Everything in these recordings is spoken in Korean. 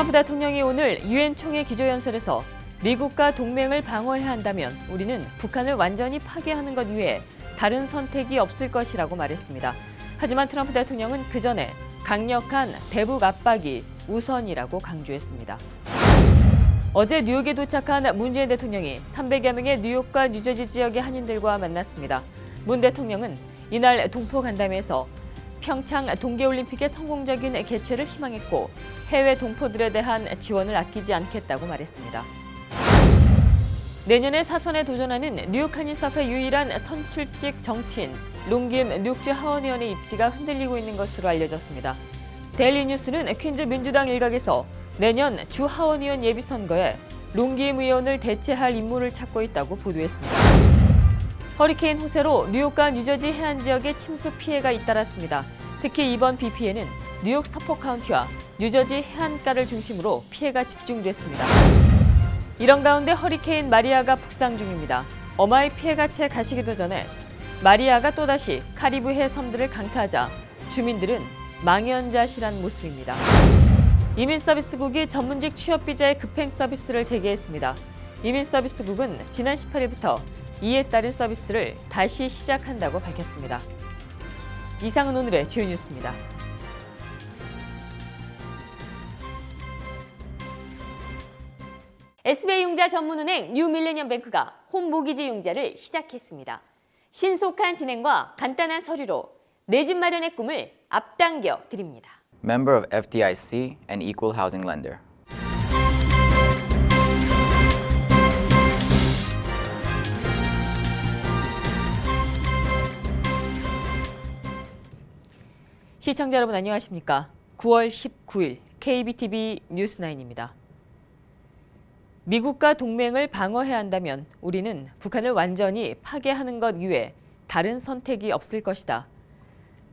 트럼프 대통령이 오늘 유엔 총회 기조연설에서 미국과 동맹을 방어해야 한다면 우리는 북한을 완전히 파괴하는 것 외에 다른 선택이 없을 것이라고 말했습니다. 하지만 트럼프 대통령은 그 전에 강력한 대북 압박이 우선이라고 강조했습니다. 어제 뉴욕에 도착한 문재인 대통령이 300여 명의 뉴욕과 뉴저지 지역의 한인들과 만났습니다. 문 대통령은 이날 동포 간담회에서 평창 동계올림픽의 성공적인 개최를 희망했고 해외 동포들에 대한 지원을 아끼지 않겠다고 말했습니다. 내년에 사선에 도전하는 뉴욕 한인사회 유일한 선출직 정치인 롱김 뉴욕주 하원의원의 입지가 흔들리고 있는 것으로 알려졌습니다. 데일리 뉴스는 퀸즈 민주당 일각에서 내년 주 하원의원 예비선거에 롱김 의원을 대체할 인물을 찾고 있다고 보도했습니다. 허리케인 호세로 뉴욕과 뉴저지 해안 지역에 침수 피해가 잇따랐습니다. 특히 이번 비 피해는 뉴욕 서포 카운티와 뉴저지 해안가를 중심으로 피해가 집중됐습니다. 이런 가운데 허리케인 마리아가 북상 중입니다. 어마이 피해가 채 가시기도 전에 마리아가 또다시 카리브해 섬들을 강타하자 주민들은 망연자실한 모습입니다. 이민서비스국이 전문직 취업비자의 급행 서비스를 재개했습니다. 이민서비스국은 지난 18일부터 이에 따른 서비스를 다시 시작한다고 밝혔습니다. 이상은 오늘의 주요 뉴스입니다. SBI융자 전문은행 뉴밀레니엄뱅크가 홈모기지 융자를 시작했습니다. 신속한 진행과 간단한 서류로 내 집 마련의 꿈을 앞당겨 드립니다. Member of FDIC and equal housing lender. 시청자 여러분 안녕하십니까? 9월 19일 KBTV 뉴스9입니다. 미국과 동맹을 방어해야 한다면 우리는 북한을 완전히 파괴하는 것 이외에 다른 선택이 없을 것이다.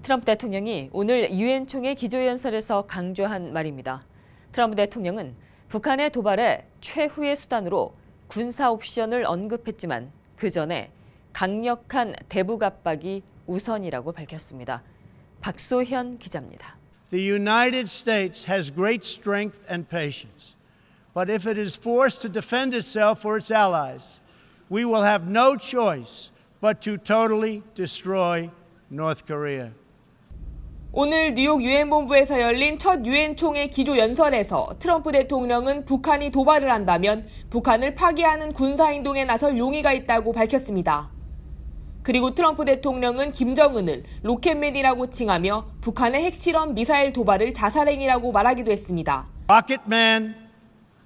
트럼프 대통령이 오늘 유엔 총회 기조연설에서 강조한 말입니다. 트럼프 대통령은 북한의 도발에 최후의 수단으로 군사 옵션을 언급했지만 그 전에 강력한 대북 압박이 우선이라고 밝혔습니다. 박소현 기자입니다. The United States has great strength and patience. But if it is forced to defend itself or its allies, we will have no choice but to totally destroy North Korea. 오늘 뉴욕 유엔본부에서 열린 첫 유엔 총회 기조연설에서 트럼프 대통령은 북한이 도발을 한다면 북한을 파괴하는 군사행동에 나설 용의가 있다고 밝혔습니다. 그리고 트럼프 대통령은 김정은을 로켓맨이라고 칭하며 북한의 핵실험 미사일 도발을 자살행위라고 말하기도 했습니다. Rocket Man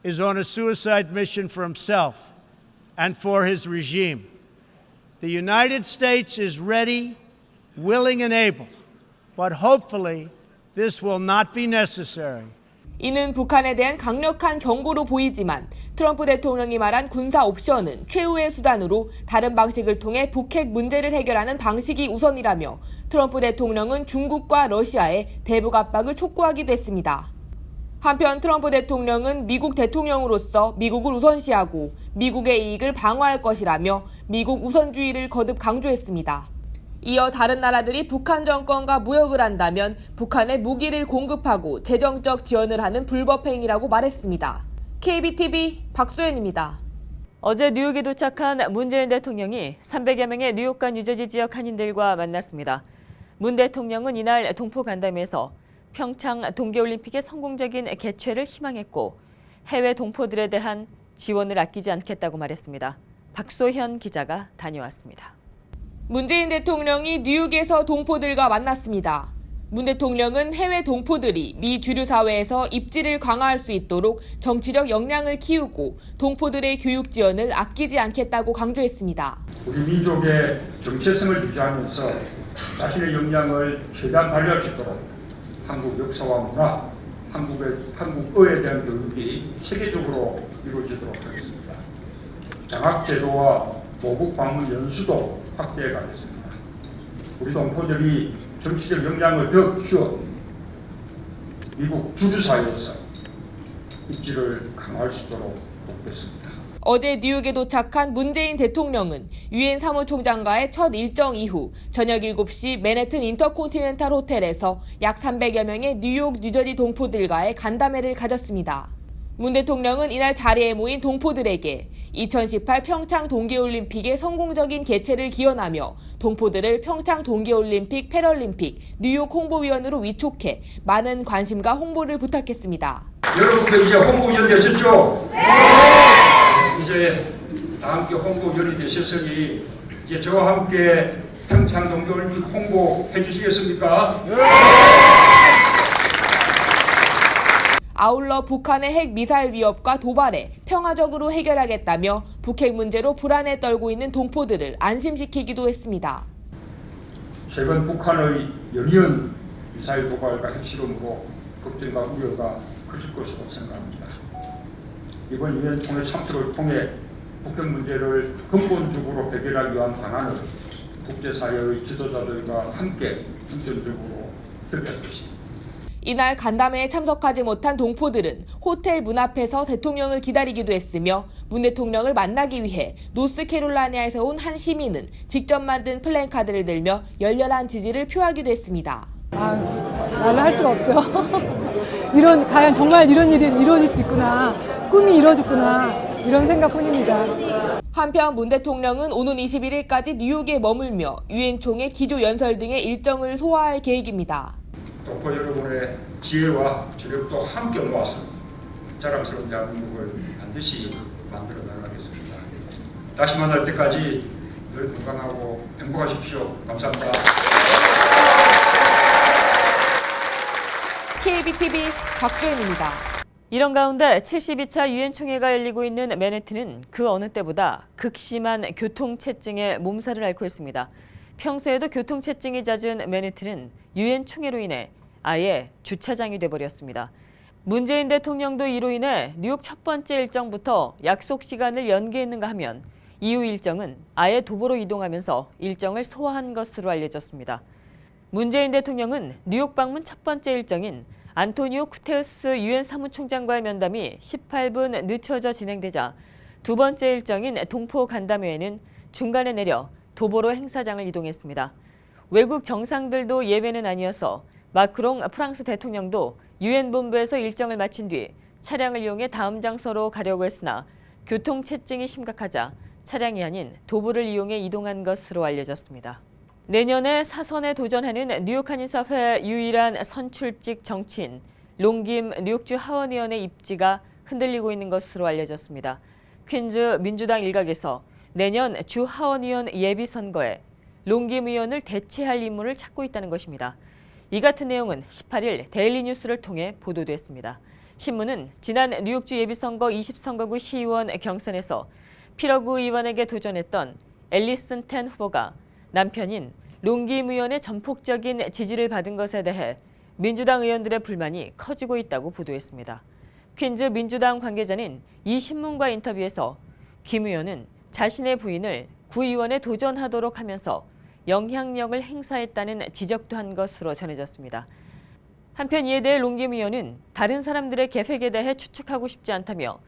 is on a suicide mission for himself and for his regime. The United States is ready, willing and able, but hopefully this will not be necessary. 이는 북한에 대한 강력한 경고로 보이지만 트럼프 대통령이 말한 군사 옵션은 최후의 수단으로 다른 방식을 통해 북핵 문제를 해결하는 방식이 우선이라며 트럼프 대통령은 중국과 러시아에 대북 압박을 촉구하기도 했습니다. 한편 트럼프 대통령은 미국 대통령으로서 미국을 우선시하고 미국의 이익을 방어할 것이라며 미국 우선주의를 거듭 강조했습니다. 이어 다른 나라들이 북한 정권과 무역을 한다면 북한에 무기를 공급하고 재정적 지원을 하는 불법 행위라고 말했습니다. KBTV 박소연입니다. 어제 뉴욕에 도착한 문재인 대통령이 300여 명의 뉴욕과 뉴저지 지역 한인들과 만났습니다. 문 대통령은 이날 동포 간담회에서 평창 동계올림픽의 성공적인 개최를 희망했고 해외 동포들에 대한 지원을 아끼지 않겠다고 말했습니다. 박소현 기자가 다녀왔습니다. 문재인 대통령이 뉴욕에서 동포들과 만났습니다. 문 대통령은 해외 동포들이 미 주류 사회에서 입지를 강화할 수 있도록 정치적 역량을 키우고 동포들의 교육 지원을 아끼지 않겠다고 강조했습니다. 우리 민족의 정체성을 유지하면서 자신의 역량을 최대한 발휘할 수 있도록 한국 역사와 문화, 한국어에 대한 교육이 세계적으로 이루어지도록 하겠습니다. 장학제도와 모국 방문 연수도 확대해 가겠습니다. 우리 동포들이 정치적 역량을 더 키워 미국 주류사회에서 입지를 강화할 수 있도록 돕겠습니다. 어제 뉴욕에 도착한 문재인 대통령은 유엔 사무총장과의 첫 일정 이후 저녁 7시 맨해튼 인터콘티넨탈 호텔에서 약 300여 명의 뉴욕, 뉴저지 동포들과의 간담회를 가졌습니다. 문 대통령은 이날 자리에 모인 동포들에게 2018 평창 동계올림픽의 성공적인 개최를 기원하며 동포들을 평창 동계올림픽, 패럴림픽, 뉴욕 홍보위원으로 위촉해 많은 관심과 홍보를 부탁했습니다. 여러분들 이제 홍보위원 되셨죠? 네! 이제 다 함께 홍보위원이 되셨으니 이제 저와 함께 평창 동계올림픽 홍보해 주시겠습니까? 아울러 북한의 핵 미사일 위협과 도발에 평화적으로 해결하겠다며 북핵 문제로 불안에 떨고 있는 동포들을 안심시키기도 했습니다. 최근 북한의 연이은 미사일 도발과 핵실험으로 걱정과 우려가 커질 것으로 생각합니다. 이번 유엔 총회 참석을 통해 북핵 문제를 근본적으로 해결하기 위한 방안을 국제사회의 지도자들과 함께 중점적으로 협의할 것입니다. 이날 간담회에 참석하지 못한 동포들은 호텔 문 앞에서 대통령을 기다리기도 했으며 문 대통령을 만나기 위해 노스캐롤라이나에서 온 한 시민은 직접 만든 플랜카드를 들며 열렬한 지지를 표하기도 했습니다. 말로 할 수가 없죠. 과연 정말 이런 일이 이루어질 수 있구나. 꿈이 이루어졌구나. 이런 생각뿐입니다. 한편 문 대통령은 오는 21일까지 뉴욕에 머물며 유엔 총회 기조 연설 등의 일정을 소화할 계획입니다. 동포 여러분의 지혜와 주력도 함께 모아서 자랑스러운 대한민국을 반드시 만들어 나가겠습니다. 다시 만날 때까지 늘 건강하고 행복하십시오. 감사합니다. KBTV 박수현입니다. 이런 가운데 72차 유엔 총회가 열리고 있는 맨해튼은 그 어느 때보다 극심한 교통체증에 몸살을 앓고 있습니다. 평소에도 교통체증이 잦은 맨해튼은 유엔 총회로 인해 아예 주차장이 돼버렸습니다. 문재인 대통령도 이로 인해 뉴욕 첫 번째 일정부터 약속 시간을 연기했는가 하면 이후 일정은 아예 도보로 이동하면서 일정을 소화한 것으로 알려졌습니다. 문재인 대통령은 뉴욕 방문 첫 번째 일정인 안토니오 구테르스 유엔 사무총장과의 면담이 18분 늦춰져 진행되자 두 번째 일정인 동포 간담회에는 중간에 내려 도보로 행사장을 이동했습니다. 외국 정상들도 예외는 아니어서 마크롱 프랑스 대통령도 유엔 본부에서 일정을 마친 뒤 차량을 이용해 다음 장소로 가려고 했으나 교통체증이 심각하자 차량이 아닌 도보를 이용해 이동한 것으로 알려졌습니다. 내년에 사선에 도전하는 뉴욕 한인사회 유일한 선출직 정치인 롱김 뉴욕주 하원의원의 입지가 흔들리고 있는 것으로 알려졌습니다. 퀸즈 민주당 일각에서 내년 주 하원의원 예비선거에 롱김 의원을 대체할 인물을 찾고 있다는 것입니다. 이 같은 내용은 18일 데일리 뉴스를 통해 보도됐습니다. 신문은 지난 뉴욕주 예비선거 20선거구 시의원 경선에서 피러구 의원에게 도전했던 앨리슨 텐 후보가 남편인 롱김 의원의 전폭적인 지지를 받은 것에 대해 민주당 의원들의 불만이 커지고 있다고 보도했습니다. 퀸즈 민주당 관계자는 이 신문과 인터뷰에서 김 의원은 자신의 부인을 구의원에 도전하도록 하면서 영향력을 행사했다는 지적도 한 것으로 전해졌습니다. 한편 이에 대해 롱김 의원은 다른 사람들의 계획에 대해 추측하고 싶지 않다며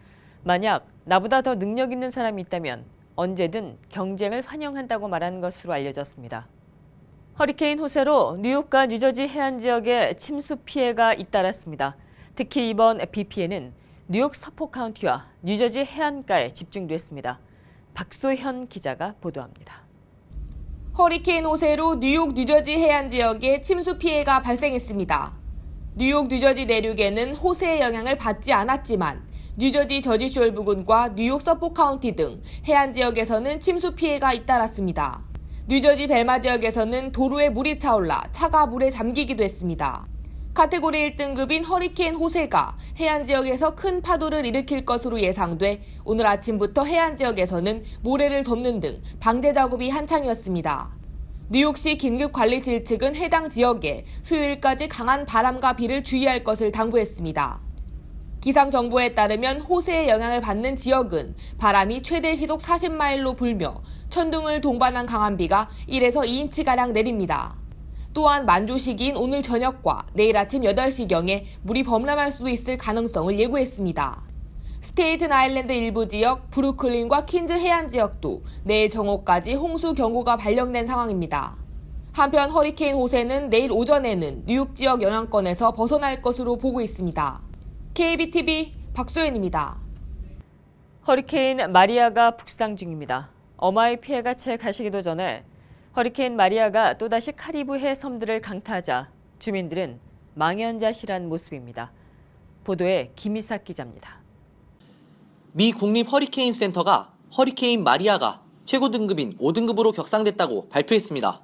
만약 나보다 더 능력 있는 사람이 있다면 언제든 경쟁을 환영한다고 말한 것으로 알려졌습니다. 허리케인 호세로 뉴욕과 뉴저지 해안 지역에 침수 피해가 잇따랐습니다. 특히 이번 비 피해는 뉴욕 서포 카운티와 뉴저지 해안가에 집중됐습니다. 박소현 기자가 보도합니다. 허리케인 호세로 뉴욕, 뉴저지 해안 지역에 침수 피해가 발생했습니다. 뉴욕, 뉴저지 내륙에는 호세의 영향을 받지 않았지만 뉴저지 저지쇼 부근과 뉴욕 서포 카운티 등 해안 지역에서는 침수 피해가 잇따랐습니다. 뉴저지 벨마 지역에서는 도로에 물이 차올라 차가 물에 잠기기도 했습니다. 카테고리 1등급인 허리케인 호세가 해안 지역에서 큰 파도를 일으킬 것으로 예상돼 오늘 아침부터 해안 지역에서는 모래를 덮는 등 방제 작업이 한창이었습니다. 뉴욕시 긴급관리실 측은 해당 지역에 수요일까지 강한 바람과 비를 주의할 것을 당부했습니다. 기상정보에 따르면 호세의 영향을 받는 지역은 바람이 최대 시속 40마일로 불며 천둥을 동반한 강한 비가 1에서 2인치가량 내립니다. 또한 만조 시기인 오늘 저녁과 내일 아침 8시경에 물이 범람할 수도 있을 가능성을 예고했습니다. 스테이튼 아일랜드 일부 지역, 브루클린과 퀸즈 해안 지역도 내일 정오까지 홍수 경고가 발령된 상황입니다. 한편 허리케인 호세는 내일 오전에는 뉴욕 지역 영향권에서 벗어날 것으로 보고 있습니다. KBTV 박소연입니다. 허리케인 마리아가 북상 중입니다. 어마이 피해가 채 가시기도 전에 허리케인 마리아가 또다시 카리브해 섬들을 강타하자 주민들은 망연자실한 모습입니다. 보도에 김희삭 기자입니다. 미 국립 허리케인 센터가 허리케인 마리아가 최고 등급인 5등급으로 격상됐다고 발표했습니다.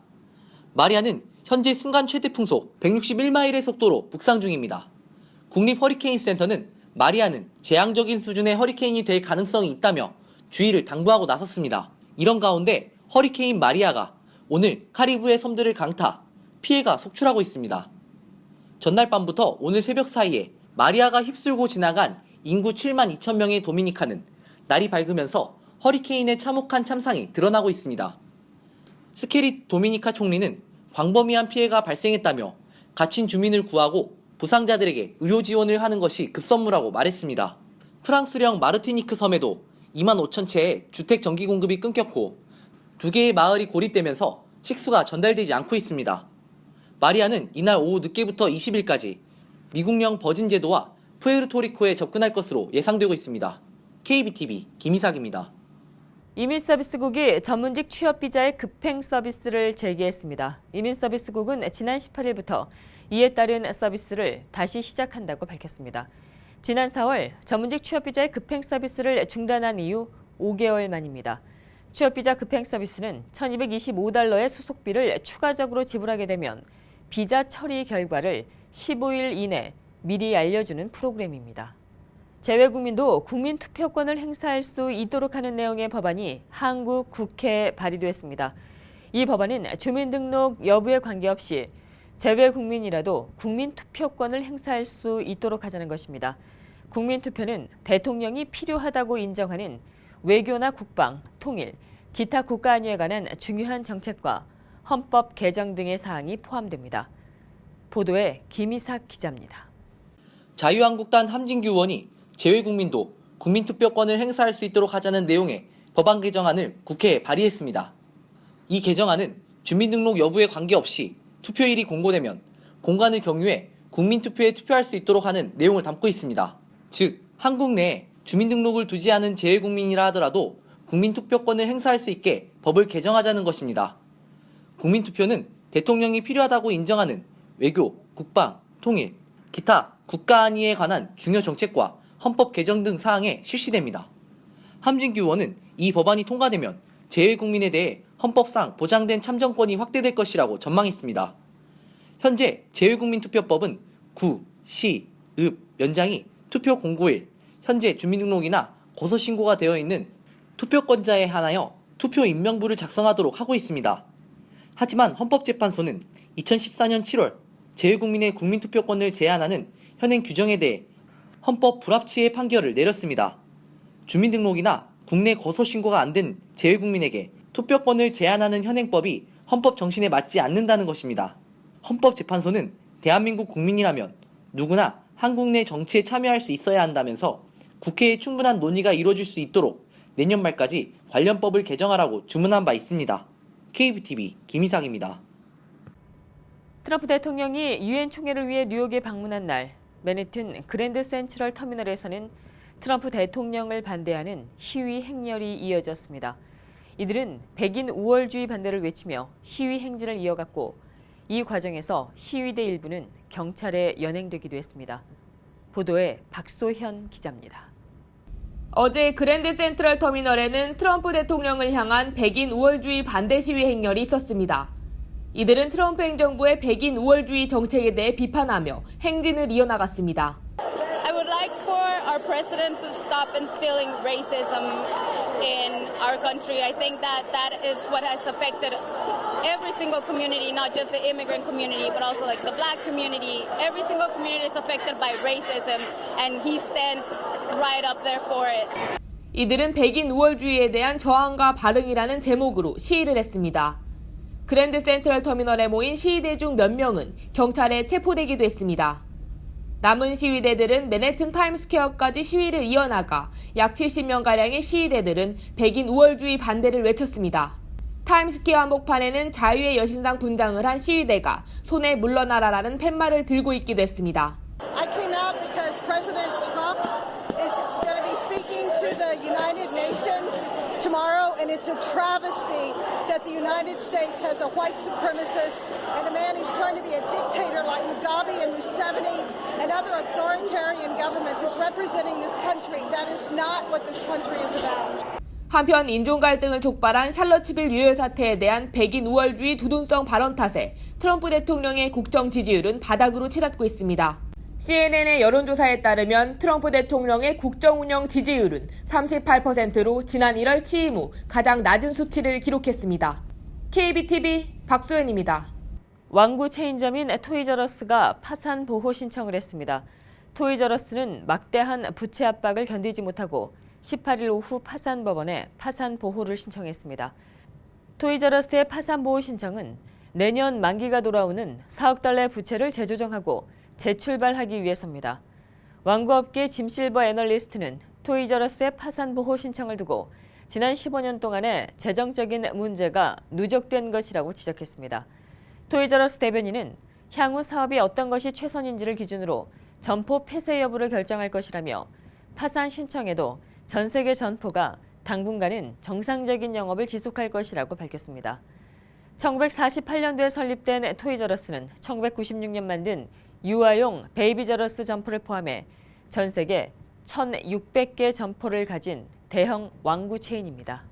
마리아는 현재 순간 최대 풍속 161마일의 속도로 북상 중입니다. 국립 허리케인 센터는 마리아는 재앙적인 수준의 허리케인이 될 가능성이 있다며 주의를 당부하고 나섰습니다. 이런 가운데 허리케인 마리아가 오늘 카리브해 섬들을 강타, 피해가 속출하고 있습니다. 전날 밤부터 오늘 새벽 사이에 마리아가 휩쓸고 지나간 인구 7만 2천 명의 도미니카는 날이 밝으면서 허리케인의 참혹한 참상이 드러나고 있습니다. 스케리 도미니카 총리는 광범위한 피해가 발생했다며 갇힌 주민을 구하고 부상자들에게 의료 지원을 하는 것이 급선무라고 말했습니다. 프랑스령 마르티니크 섬에도 2만 5천 채의 주택 전기 공급이 끊겼고 2개의 마을이 고립되면서 식수가 전달되지 않고 있습니다. 마리아는 이날 오후 늦게부터 20일까지 미국령 버진 제도와 푸에르토리코에 접근할 것으로 예상되고 있습니다. KBTV 김희삭입니다. 이민서비스국이 전문직 취업 비자의 급행 서비스를 재개했습니다. 이민서비스국은 지난 18일부터 이에 따른 서비스를 다시 시작한다고 밝혔습니다. 지난 4월 전문직 취업 비자의 급행 서비스를 중단한 이후 5개월 만입니다. 취업 비자 급행 서비스는 $1,225의 수속비를 추가적으로 지불하게 되면 비자 처리 결과를 15일 이내 미리 알려주는 프로그램입니다. 재외국민도 국민투표권을 행사할 수 있도록 하는 내용의 법안이 한국 국회에 발의됐습니다. 이 법안은 주민등록 여부에 관계없이 재외국민이라도 국민투표권을 행사할 수 있도록 하자는 것입니다. 국민투표는 대통령이 필요하다고 인정하는 외교나 국방, 통일, 기타 국가 안위에 관한 중요한 정책과 헌법 개정 등의 사항이 포함됩니다. 보도에 김희삭 기자입니다. 자유한국당 함진규 의원이 재외국민도 국민투표권을 행사할 수 있도록 하자는 내용의 법안 개정안을 국회에 발의했습니다. 이 개정안은 주민등록 여부에 관계없이 투표일이 공고되면 공간을 경유해 국민투표에 투표할 수 있도록 하는 내용을 담고 있습니다. 즉, 한국 내에 주민등록을 두지 않은 재외국민이라 하더라도 국민투표권을 행사할 수 있게 법을 개정하자는 것입니다. 국민투표는 대통령이 필요하다고 인정하는 외교, 국방, 통일, 기타 국가 안위에 관한 중요 정책과 헌법 개정 등 사항에 실시됩니다. 함진규 의원은 이 법안이 통과되면 재외국민에 대해 헌법상 보장된 참정권이 확대될 것이라고 전망했습니다. 현재 재외국민투표법은 구, 시, 읍, 면장이 투표 공고일, 현재 주민등록이나 고소신고가 되어 있는 투표권자에 한하여 투표 임명부를 작성하도록 하고 있습니다. 하지만 헌법재판소는 2014년 7월 재외국민의 국민투표권을 제한하는 현행 규정에 대해 헌법 불합치의 판결을 내렸습니다. 주민등록이나 국내 고소신고가 안 된 재외국민에게 투표권을 제한하는 현행법이 헌법 정신에 맞지 않는다는 것입니다. 헌법재판소는 대한민국 국민이라면 누구나 한국 내 정치에 참여할 수 있어야 한다면서 국회에 충분한 논의가 이루어질 수 있도록 내년 말까지 관련 법을 개정하라고 주문한 바 있습니다. KBTV 김희삭입니다. 트럼프 대통령이 유엔 총회를 위해 뉴욕에 방문한 날, 맨해튼 그랜드 센트럴 터미널에서는 트럼프 대통령을 반대하는 시위 행렬이 이어졌습니다. 이들은 백인 우월주의 반대를 외치며 시위 행진을 이어갔고 이 과정에서 시위대 일부는 경찰에 연행되기도 했습니다. 보도에 박소현 기자입니다. 어제 그랜드 센트럴 터미널에는 트럼프 대통령을 향한 백인 우월주의 반대 시위 행렬이 있었습니다. 이들은 트럼프 행정부의 백인 우월주의 정책에 대해 비판하며 행진을 이어나갔습니다. I would like for our president to stop instilling racism in our country. I think that is what has affected every single community, not just the immigrant community, but also like the black community. Every single community is affected by racism, and he stands right up there for it. 이들은 백인 우월주의에 대한 저항과 발응이라는 제목으로 시위를 했습니다. 그랜드 센트럴 터미널에 모인 시위대 중 몇 명은 경찰에 체포되기도 했습니다. 남은 시위대들은 맨해튼 타임스퀘어까지 시위를 이어나가 약 70명가량의 시위대들은 백인 우월주의 반대를 외쳤습니다. 타임스퀘어 한복판에는 자유의 여신상 분장을 한 시위대가 손에 물러나라라는 팻말을 들고 있기도 했습니다. I came out because President Trump is United Nations tomorrow, and it's a travesty that the United States has a white supremacist and a man who's trying to be a dictator like Mugabe and Museveni and other authoritarian governments is representing this country. That is not what this country is about. 한편 인종 갈등을 촉발한 샬럿츠빌 유혈 사태에 대한 백인 우월주의 두둔성 발언 탓에 트럼프 대통령의 국정 지지율은 바닥으로 치닫고 있습니다. CNN의 여론조사에 따르면 트럼프 대통령의 국정 운영 지지율은 38%로 지난 1월 취임 후 가장 낮은 수치를 기록했습니다. KBTV 박소연입니다. 왕구 체인점인 토이저러스가 파산 보호 신청을 했습니다. 토이저러스는 막대한 부채 압박을 견디지 못하고 18일 오후 파산법원에 파산 보호를 신청했습니다. 토이저러스의 파산 보호 신청은 내년 만기가 돌아오는 4억 달러의 부채를 재조정하고 재출발하기 위해서입니다. 왕구업계 짐 실버 애널리스트는 토이저러스의 파산 보호 신청을 두고 지난 15년 동안의 재정적인 문제가 누적된 것이라고 지적했습니다. 토이저러스 대변인은 향후 사업이 어떤 것이 최선인지를 기준으로 점포 폐쇄 여부를 결정할 것이라며 파산 신청에도 전 세계 점포가 당분간은 정상적인 영업을 지속할 것이라고 밝혔습니다. 1948년도에 설립된 토이저러스는 1996년 만든 유아용 베이비저러스 점포를 포함해 전 세계 1,600개 점포를 가진 대형 왕구 체인입니다.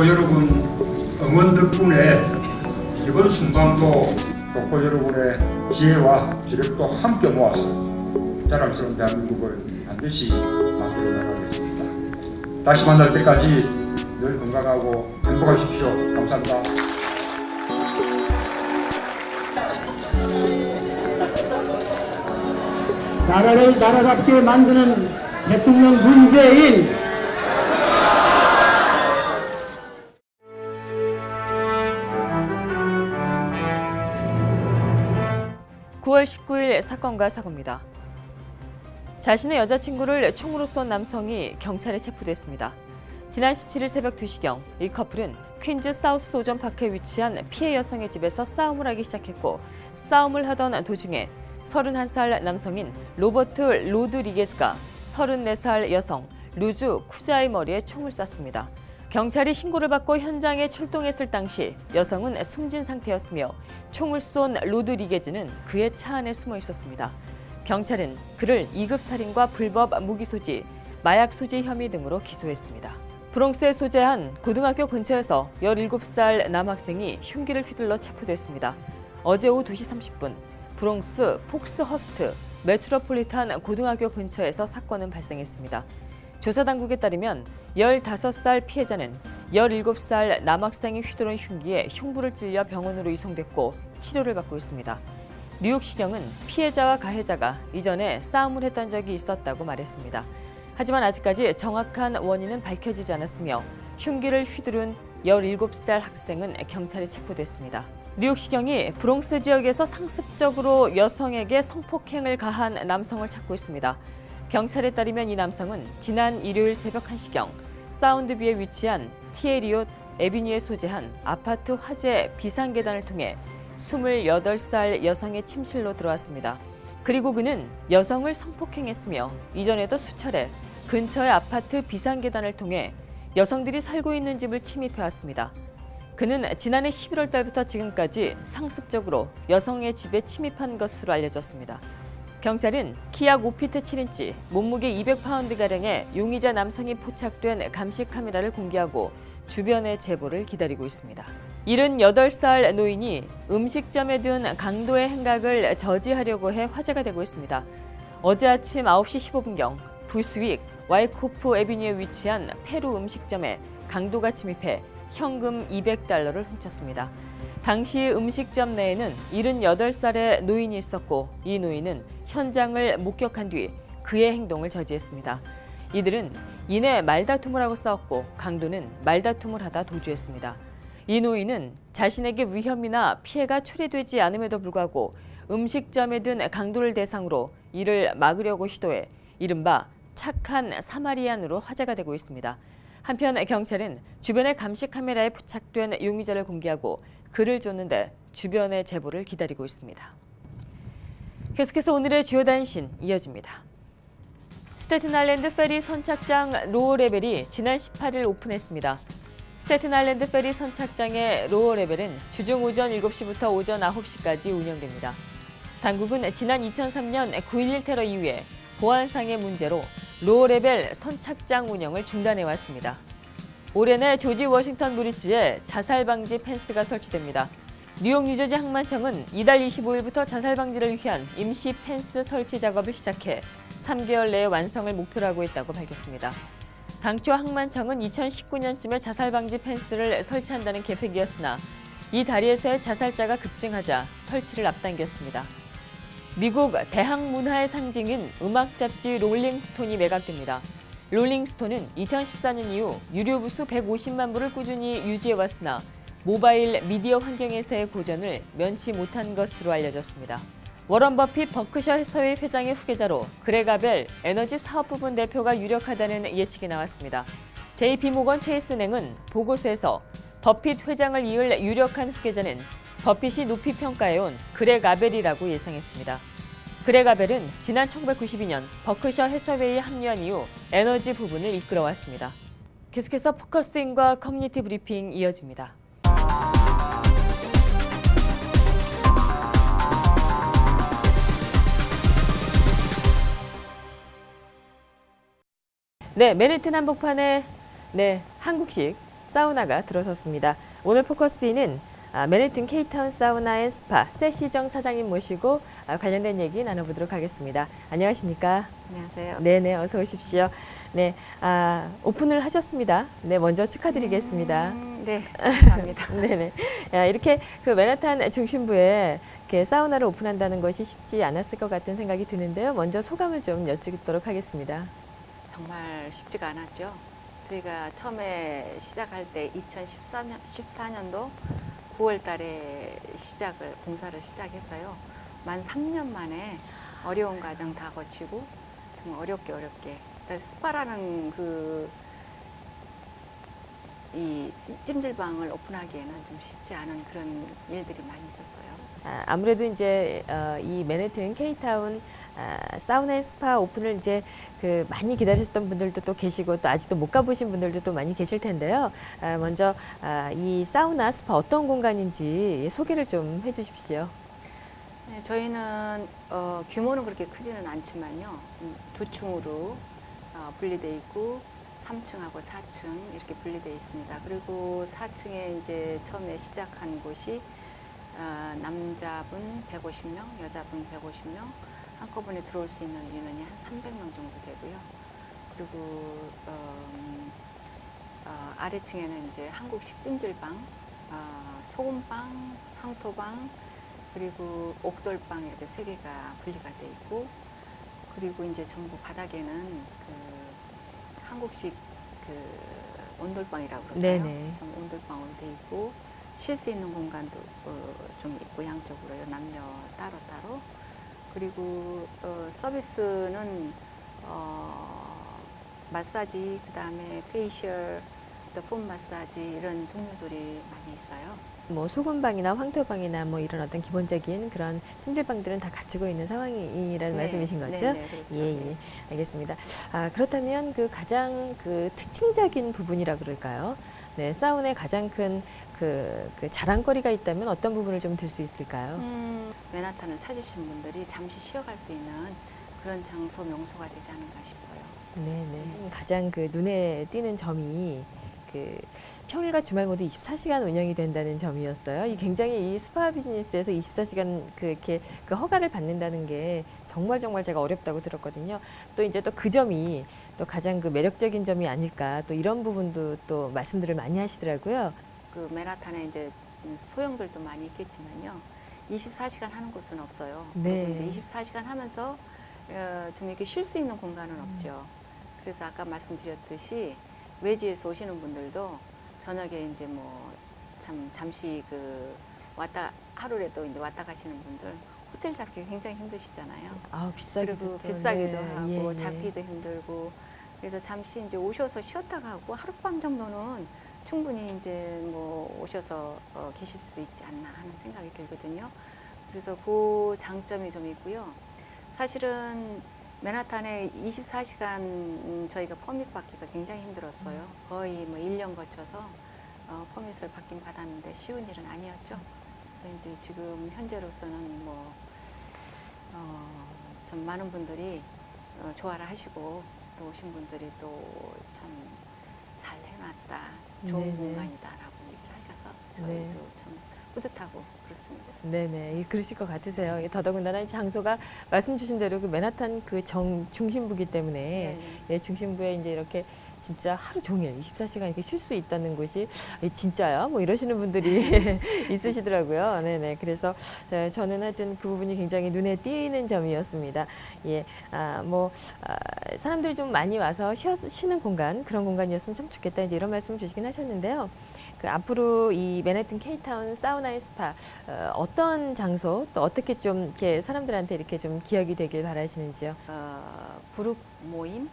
동포 여러분 응원 덕분에 이번 순방도 동포 여러분의 지혜와 지력도 함께 모아서 자랑스러운 대한민국을 반드시 만들어 나가겠습니다. 다시 만날 때까지 늘 건강하고 행복하십시오. 감사합니다. 나라를 나라답게 만드는 대통령 문재인. 9월 19일 사건과 사고입니다. 자신의 여자친구를 총으로 쏜 남성이 경찰에 체포됐습니다. 지난 17일 새벽 2시경 이 커플은 퀸즈 사우스 오전파크에 위치한 피해 여성의 집에서 싸움을 하기 시작했고 싸움을 하던 도중에 31살 남성인 로버트 로드리게즈가 34살 여성 루즈 쿠자의 머리에 총을 쐈습니다. 경찰이 신고를 받고 현장에 출동했을 당시 여성은 숨진 상태였으며 총을 쏜 로드리게즈는 그의 차 안에 숨어 있었습니다. 경찰은 그를 2급 살인과 불법 무기 소지, 마약 소지 혐의 등으로 기소했습니다. 브롱스에 소재한 고등학교 근처에서 17살 남학생이 흉기를 휘둘러 체포됐습니다. 어제 오후 2시 30분 브롱스 폭스허스트 메트로폴리탄 고등학교 근처에서 사건은 발생했습니다. 조사당국에 따르면 15살 피해자는 17살 남학생이 휘두른 흉기에 흉부를 찔려 병원으로 이송됐고 치료를 받고 있습니다. 뉴욕시경은 피해자와 가해자가 이전에 싸움을 했던 적이 있었다고 말했습니다. 하지만 아직까지 정확한 원인은 밝혀지지 않았으며 흉기를 휘두른 17살 학생은 경찰에 체포됐습니다. 뉴욕시경이 브롱스 지역에서 상습적으로 여성에게 성폭행을 가한 남성을 찾고 있습니다. 경찰에 따르면 이 남성은 지난 일요일 새벽 1시경 사운드비에 위치한 티에리옷 에비뉴에 소재한 아파트 화재 비상계단을 통해 28살 여성의 침실로 들어왔습니다. 그리고 그는 여성을 성폭행했으며 이전에도 수차례 근처의 아파트 비상계단을 통해 여성들이 살고 있는 집을 침입해왔습니다. 그는 지난해 11월 달부터 지금까지 상습적으로 여성의 집에 침입한 것으로 알려졌습니다. 경찰은 키약 5피트 7인치, 몸무게 200파운드가량의 용의자 남성이 포착된 감시 카메라를 공개하고 주변의 제보를 기다리고 있습니다. 78살 노인이 음식점에 든 강도의 행각을 저지하려고 해 화제가 되고 있습니다. 어제 아침 9시 15분경 부스윅 와이코프 애비뉴에 위치한 페루 음식점에 강도가 침입해 현금 200달러를 훔쳤습니다. 당시 음식점 내에는 78살의 노인이 있었고 이 노인은 현장을 목격한 뒤 그의 행동을 저지했습니다. 이들은 이내 말다툼을 하고 싸웠고 강도는 말다툼을 하다 도주했습니다. 이 노인은 자신에게 위험이나 피해가 초래되지 않음에도 불구하고 음식점에 든 강도를 대상으로 이를 막으려고 시도해 이른바 착한 사마리안으로 화제가 되고 있습니다. 한편 경찰은 주변의 감시 카메라에 포착된 용의자를 공개하고 글을 줬는데 주변의 제보를 기다리고 있습니다. 계속해서 오늘의 주요 단신 이어집니다. 스태튼 아일랜드 페리 선착장 로어 레벨이 지난 18일 오픈했습니다. 스태튼 아일랜드 페리 선착장의 로어 레벨은 주중 오전 7시부터 오전 9시까지 운영됩니다. 당국은 지난 2003년 9.11 테러 이후에 보안상의 문제로 로어 레벨 선착장 운영을 중단해왔습니다. 올해 내 조지 워싱턴 브리지에 자살 방지 펜스가 설치됩니다. 뉴욕 뉴저지 항만청은 이달 25일부터 자살 방지를 위한 임시 펜스 설치 작업을 시작해 3개월 내에 완성을 목표로 하고 있다고 밝혔습니다. 당초 항만청은 2019년쯤에 자살 방지 펜스를 설치한다는 계획이었으나 이 다리에서의 자살자가 급증하자 설치를 앞당겼습니다. 미국 대학 문화의 상징인 음악 잡지 롤링스톤이 매각됩니다. 롤링스톤은 2014년 이후 유료 부수 150만 부를 꾸준히 유지해왔으나 모바일 미디어 환경에서의 고전을 면치 못한 것으로 알려졌습니다. 워런 버핏 버크셔 해서웨이 회장의 후계자로 그렉 아벨 에너지 사업부분 대표가 유력하다는 예측이 나왔습니다. JP모건 체이스 은행은 보고서에서 버핏 회장을 이을 유력한 후계자는 버핏이 높이 평가해온 그렉 아벨이라고 예상했습니다. 그렉 아벨은 지난 1992년 버크셔 해서웨이에 합류한 이후 에너지 부분을 이끌어왔습니다. 계속해서 포커스인과 커뮤니티 브리핑 이어집니다. 네, 맨해튼 한복판에 한국식 사우나가 들어섰습니다. 오늘 포커스인은 맨해튼 K타운 사우나 앤 스파 세시정 사장님 모시고 관련된 얘기 나눠보도록 하겠습니다. 안녕하십니까? 안녕하세요. 네네, 어서 오십시오. 네, 오픈을 하셨습니다. 네, 먼저 축하드리겠습니다. 네, 감사합니다. 네네. 이렇게 그 맨하탄 중심부에 이렇게 사우나를 오픈한다는 것이 쉽지 않았을 것 같은 생각이 드는데요. 먼저 소감을 좀 여쭙도록 하겠습니다. 정말 쉽지가 않았죠. 저희가 처음에 시작할 때 2014년도 9월 달에 공사를 시작했어요. 만 3년 만에 어려운 과정 다 거치고 정말 어렵게 스파라는 이 찜질방을 오픈하기에는 좀 쉽지 않은 그런 일들이 많이 있었어요. 아무래도 이제 이 맨해튼 K타운 사우나 앤 스파 오픈을 이제 많이 기다리셨던 분들도 또 계시고 또 아직도 못 가보신 분들도 또 많이 계실 텐데요. 먼저 이 사우나 스파 어떤 공간인지 소개를 좀 해주십시오. 네, 저희는 규모는 그렇게 크지는 않지만요. 2층으로 분리되어 있고 3층하고 4층 이렇게 분리되어 있습니다. 그리고 4층에 이제 처음에 시작한 곳이 남자분 150명, 여자분 150명, 한꺼번에 들어올 수 있는 인원이 한 300명 정도 되고요. 그리고 아래층에는 이제 한국식 찜질방, 소금방, 황토방, 그리고 옥돌방 이렇게 3개가 분리가 돼 있고, 그리고 이제 전부 바닥에는 한국식 온돌방이라고 그럴까요? 네네. 온돌방으로 돼 있고 쉴 수 있는 공간도 좀 있고 양쪽으로요. 남녀 따로. 그리고 서비스는 마사지, 그다음에 페이셜, 또 폼 마사지 이런 종류들이 많이 있어요. 뭐 소금방이나 황토방이나 뭐 이런 어떤 기본적인 그런 찜질방들은 다 갖추고 있는 상황이라는 말씀이신 거죠? 네, 그렇죠. 예, 알겠습니다. 그렇다면 가장 특징적인 부분이라 그럴까요? 네, 사우나의 가장 큰 자랑거리가 있다면 어떤 부분을 좀 들 수 있을까요? 맨하탄을 찾으신 분들이 잠시 쉬어갈 수 있는 그런 장소, 명소가 되지 않을까 싶어요. 네네. 가장 눈에 띄는 점이 그 평일과 주말 모두 24시간 운영이 된다는 점이었어요. 이 굉장히 이 스파 비즈니스에서 24시간 이렇게 그 허가를 받는다는 게 정말 제가 어렵다고 들었거든요. 또 이제 또 그 점이 또 가장 그 매력적인 점이 아닐까, 또 이런 부분도 또 말씀들을 많이 하시더라고요. 그 맨하탄에 이제 소형들도 많이 있겠지만요. 24시간 하는 곳은 없어요. 네. 그리고 이제 24시간 하면서 좀 이렇게 쉴 수 있는 공간은 없죠. 그래서 아까 말씀드렸듯이 외지에서 오시는 분들도 저녁에 이제 뭐 잠시 그 하루라도 이제 왔다 가시는 분들 호텔 잡기 굉장히 힘드시잖아요. 아, 비싸기도 그리고 또, 비싸기도 네. 하고 예. 잡기도 힘들고 그래서 잠시 이제 오셔서 쉬었다 가고 하룻밤 정도는 충분히 이제 뭐 오셔서 계실 수 있지 않나 하는 생각이 들거든요. 그래서 그 장점이 좀 있고요. 사실은 맨하탄에 24시간 저희가 퍼밋 받기가 굉장히 힘들었어요. 거의 뭐 1년 거쳐서 퍼밋을 받긴 받았는데 쉬운 일은 아니었죠. 그래서 이제 지금 현재로서는 뭐 좀 많은 분들이 좋아라 하시고 또 오신 분들이 또 참 잘 해놨다, 좋은 네네. 공간이다라고 얘기를 하셔서 저희도 네. 참 뿌듯하고 그렇습니다. 네네, 그러실 것 같으세요. 더더군다나 이 장소가 말씀 주신 대로 그 맨하탄 그 중심부기 때문에 네. 예, 중심부에 이제 이렇게 진짜 하루 종일 24시간 이렇게 쉴 수 있다는 곳이 진짜야? 뭐 이러시는 분들이 있으시더라고요. 네네. 그래서 저는 하여튼 그 부분이 굉장히 눈에 띄는 점이었습니다. 예, 사람들이 좀 많이 와서 쉬는 공간, 그런 공간이었으면 참 좋겠다. 이제 이런 말씀을 주시긴 하셨는데요. 그 앞으로 이 맨해튼 K타운 사우나 앤 스파 어떤 장소 또 어떻게 좀 이렇게 사람들한테 이렇게 좀 기억이 되길 바라시는지요? 그룹 모임,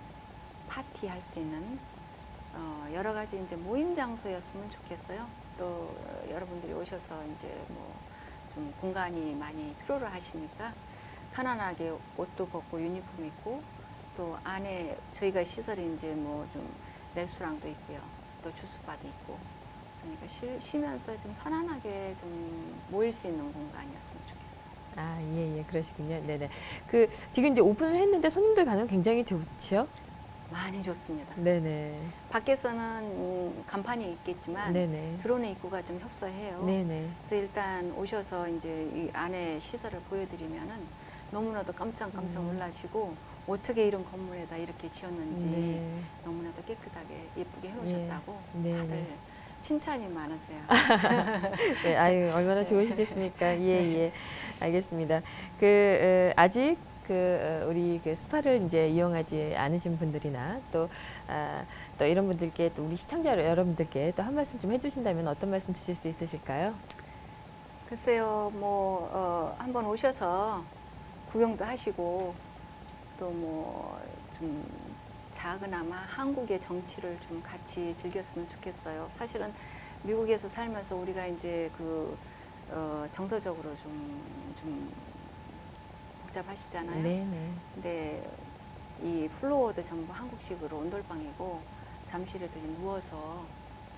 파티 할 수 있는 여러 가지 이제 모임 장소였으면 좋겠어요. 또 여러분들이 오셔서 이제 뭐 좀 공간이 많이 필요로 하시니까 편안하게 옷도 벗고 유니폼 입고 또 안에 저희가 시설이 이제 뭐 좀 레스토랑도 있고요. 또 주스바도 있고 그러니까 쉬면서 좀 편안하게 좀 모일 수 있는 공간이었으면 좋겠어요. 아, 예, 그러시군요. 네네. 그 지금 이제 오픈을 했는데 손님들 반응 굉장히 좋죠? 많이 좋습니다. 네네. 밖에서는 간판이 있겠지만 네네. 들어오는 입구가 좀 협소해요. 네네. 그래서 일단 오셔서 이제 이 안에 시설을 보여드리면은 너무나도 깜짝 놀라시고 어떻게 이런 건물에다 이렇게 지었는지 네. 너무나도 깨끗하게 예쁘게 해놓으셨다고 네. 다들 칭찬이 많으세요. 네, 아유, 얼마나 좋으시겠습니까? 예, 알겠습니다. 아직 우리 스파를 이제 이용하지 않으신 분들이나 또 이런 분들께 또 우리 시청자 여러분들께 또 한 말씀 좀 해주신다면 어떤 말씀 주실 수 있으실까요? 글쎄요, 한번 오셔서 구경도 하시고 또 뭐 좀 작은아마 한국의 정치를 좀 같이 즐겼으면 좋겠어요. 사실은 미국에서 살면서 우리가 이제 정서적으로 좀 복잡하시잖아요. 네네. 근데 이 플로어도 전부 한국식으로 온돌방이고 잠실에도 누워서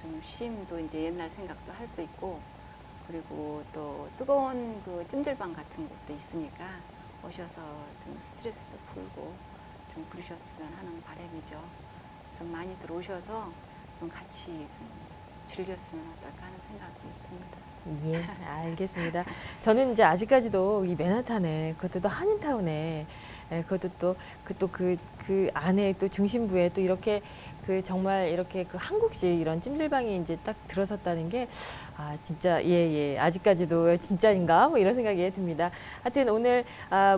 좀 쉼도 이제 옛날 생각도 할 수 있고 그리고 또 뜨거운 그 찜질방 같은 곳도 있으니까 오셔서 좀 스트레스도 풀고 좀 그러셨으면 하는 바람이죠. 그래서 많이들 오셔서 좀 같이 좀 즐겼으면 어떨까 하는 생각이 듭니다. 예, 알겠습니다. 저는 이제 아직까지도 이 맨하탄에 그것도 또 한인타운에 그것도 또 그 안에 또 중심부에 또 이렇게 정말 이렇게 한국식 이런 찜질방이 이제 딱 들어섰다는 게 진짜 아직까지도 진짜인가 뭐 이런 생각이 듭니다. 하여튼 오늘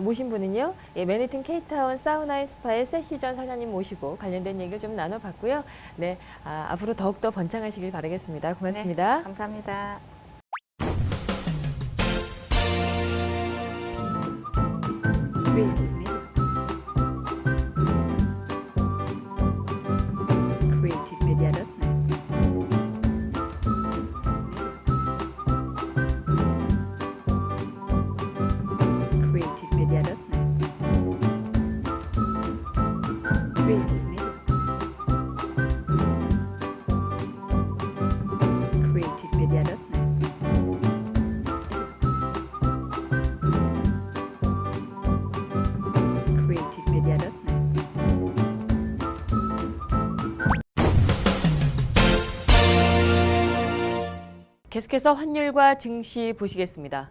모신 분은요, 맨해튼 K타운 사우나 앤 스파의 세시전 사장님 모시고 관련된 얘기를 좀 나눠봤고요. 네, 앞으로 더욱더 번창하시길 바라겠습니다. 고맙습니다. 네, 감사합니다. creativemedia.net 계속해서 환율과 증시 보시겠습니다.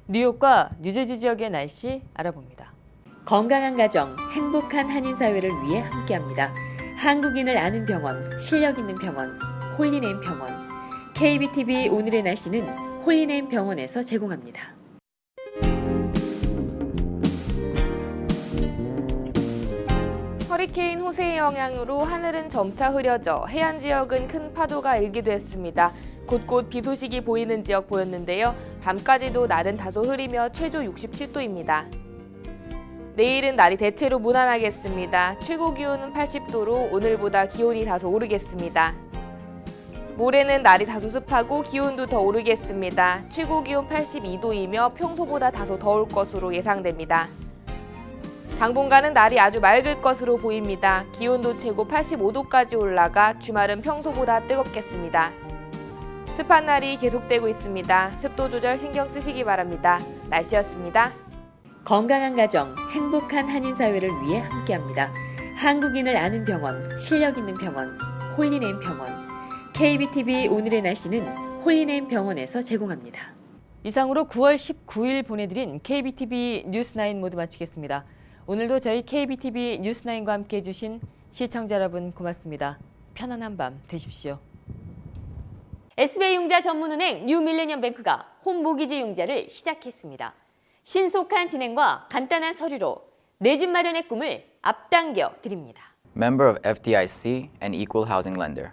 뉴욕과 뉴저지 지역의 날씨 알아봅니다. 건강한 가정, 행복한 한인 사회를 위해 함께합니다. 한국인을 아는 병원, 실력 있는 병원, 홀리네임 병원. KBTV 오늘의 날씨는 홀리네임 병원에서 제공합니다. 허리케인 호세의 영향으로 하늘은 점차 흐려져 해안 지역은 큰 파도가 일기도 했습니다. 곳곳 비 소식이 보이는 지역 보였는데요. 밤까지도 날은 다소 흐리며 최저 67도입니다. 내일은 날이 대체로 무난하겠습니다. 최고 기온은 80도로 오늘보다 기온이 다소 오르겠습니다. 모레는 날이 다소 습하고 기온도 더 오르겠습니다. 최고 기온 82도이며 평소보다 다소 더울 것으로 예상됩니다. 당분간은 날이 아주 맑을 것으로 보입니다. 기온도 최고 85도까지 올라가 주말은 평소보다 뜨겁겠습니다. 습한 날이 계속되고 있습니다. 습도 조절 신경 쓰시기 바랍니다. 날씨였습니다. 건강한 가정, 행복한 한인 사회를 위해 함께합니다. 한국인을 아는 병원, 실력 있는 병원, 홀리네임 병원. KBTV 오늘의 날씨는 홀리네임 병원에서 제공합니다. 이상으로 9월 19일 보내드린 KBTV 뉴스9 모두 마치겠습니다. 오늘도 저희 KBTV 뉴스9과 함께해 주신 시청자 여러분 고맙습니다. 편안한 밤 되십시오. SBI 융자 전문은행 뉴밀레니엄뱅크가 홈모기지 융자를 시작했습니다. 신속한 진행과 간단한 서류로 내 집 마련의 꿈을 앞당겨 드립니다. Member of FDIC and equal housing lender.